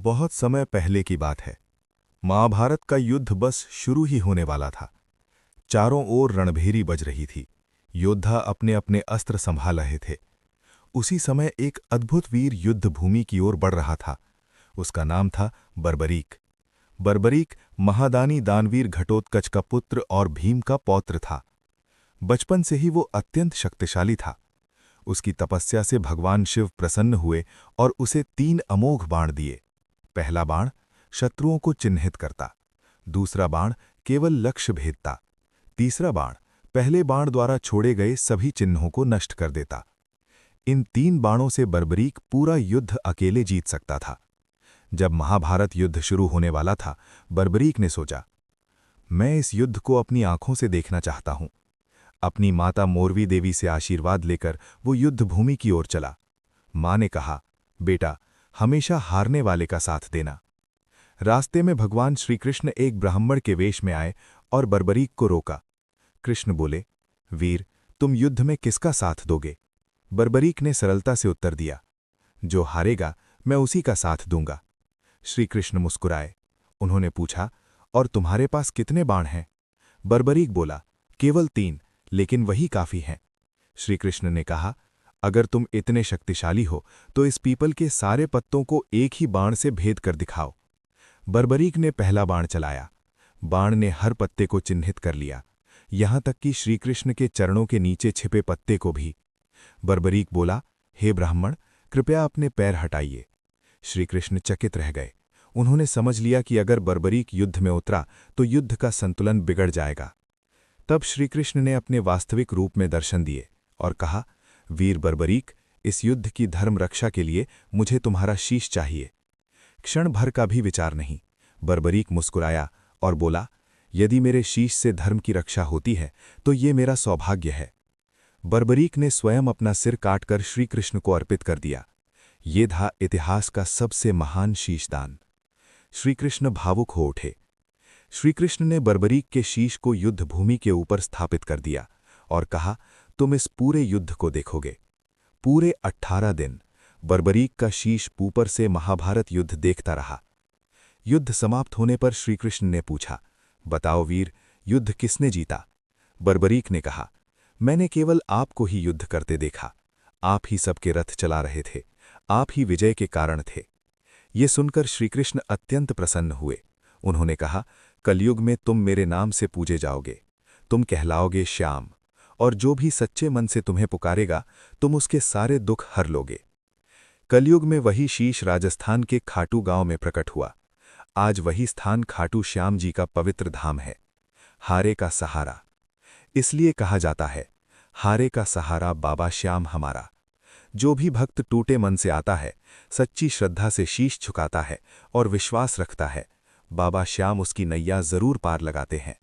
बहुत समय पहले की बात है। महाभारत का युद्ध बस शुरू ही होने वाला था। चारों ओर रणभेरी बज रही थी। योद्धा अपने अपने अस्त्र संभाल रहे थे। उसी समय एक अद्भुत वीर युद्ध भूमि की ओर बढ़ रहा था। उसका नाम था बर्बरीक। बर्बरीक महादानी दानवीर घटोत्कच का पुत्र और भीम का पौत्र था। बचपन से ही वो अत्यंत शक्तिशाली था। उसकी तपस्या से भगवान शिव प्रसन्न हुए और उसे 3 अमोघ बाण दिए। पहला बाण शत्रुओं को चिन्हित करता, दूसरा बाण केवल लक्ष्य भेदता, तीसरा बाण पहले बाण द्वारा छोड़े गए सभी चिन्हों को नष्ट कर देता। इन 3 बाणों से बर्बरीक पूरा युद्ध अकेले जीत सकता था। जब महाभारत युद्ध शुरू होने वाला था, बर्बरीक ने सोचा, मैं इस युद्ध को अपनी आंखों से देखना चाहता हूं। अपनी माता मोरवी देवी से आशीर्वाद लेकर वो युद्ध भूमि की ओर चला। मां ने कहा, बेटा, हमेशा हारने वाले का साथ देना। रास्ते में भगवान श्रीकृष्ण एक ब्राह्मण के वेश में आए और बर्बरीक को रोका। कृष्ण बोले, वीर, तुम युद्ध में किसका साथ दोगे? बर्बरीक ने सरलता से उत्तर दिया, जो हारेगा मैं उसी का साथ दूंगा। श्रीकृष्ण मुस्कुराए। उन्होंने पूछा, और तुम्हारे पास कितने बाण हैं? बर्बरीक बोला, केवल 3, लेकिन वही काफी हैं। श्रीकृष्ण ने कहा, अगर तुम इतने शक्तिशाली हो तो इस पीपल के सारे पत्तों को एक ही बाण से भेद कर दिखाओ। बर्बरीक ने पहला बाण चलाया। बाण ने हर पत्ते को चिन्हित कर लिया, यहां तक कि श्रीकृष्ण के चरणों के नीचे छिपे पत्ते को भी। बर्बरीक बोला, हे ब्राह्मण, कृपया अपने पैर हटाइए। श्रीकृष्ण चकित रह गए। उन्होंने समझ लिया कि अगर बर्बरीक युद्ध में उतरा तो युद्ध का संतुलन बिगड़ जाएगा। तब श्रीकृष्ण ने अपने वास्तविक रूप में दर्शन दिए और कहा, वीर बर्बरीक, इस युद्ध की धर्म रक्षा के लिए मुझे तुम्हारा शीश चाहिए। क्षण भर का भी विचार नहीं, बर्बरीक मुस्कुराया और बोला, यदि मेरे शीश से धर्म की रक्षा होती है तो ये मेरा सौभाग्य है। बर्बरीक ने स्वयं अपना सिर काटकर श्रीकृष्ण को अर्पित कर दिया। ये था इतिहास का सबसे महान शीशदान। श्रीकृष्ण भावुक हो उठे। श्रीकृष्ण ने बर्बरीक के शीश को युद्ध भूमि के ऊपर स्थापित कर दिया और कहा, तुम इस पूरे युद्ध को देखोगे। पूरे 18 दिन बर्बरीक का शीश ऊपर से महाभारत युद्ध देखता रहा। युद्ध समाप्त होने पर श्रीकृष्ण ने पूछा, बताओ वीर, युद्ध किसने जीता? बर्बरीक ने कहा, मैंने केवल आपको ही युद्ध करते देखा। आप ही सबके रथ चला रहे थे, आप ही विजय के कारण थे। ये सुनकर श्रीकृष्ण अत्यंत प्रसन्न हुए। उन्होंने कहा, कलयुग में तुम मेरे नाम से पूजे जाओगे। तुम कहलाओगे श्याम, और जो भी सच्चे मन से तुम्हें पुकारेगा तुम उसके सारे दुख हर लोगे। कलयुग में वही शीश राजस्थान के खाटू गांव में प्रकट हुआ। आज वही स्थान खाटू श्याम जी का पवित्र धाम है। हारे का सहारा। इसलिए कहा जाता है, हारे का सहारा बाबा श्याम हमारा। जो भी भक्त टूटे मन से आता है, सच्ची श्रद्धा से शीश झुकाता है और विश्वास रखता है, बाबा श्याम उसकी नैया जरूर पार लगाते हैं।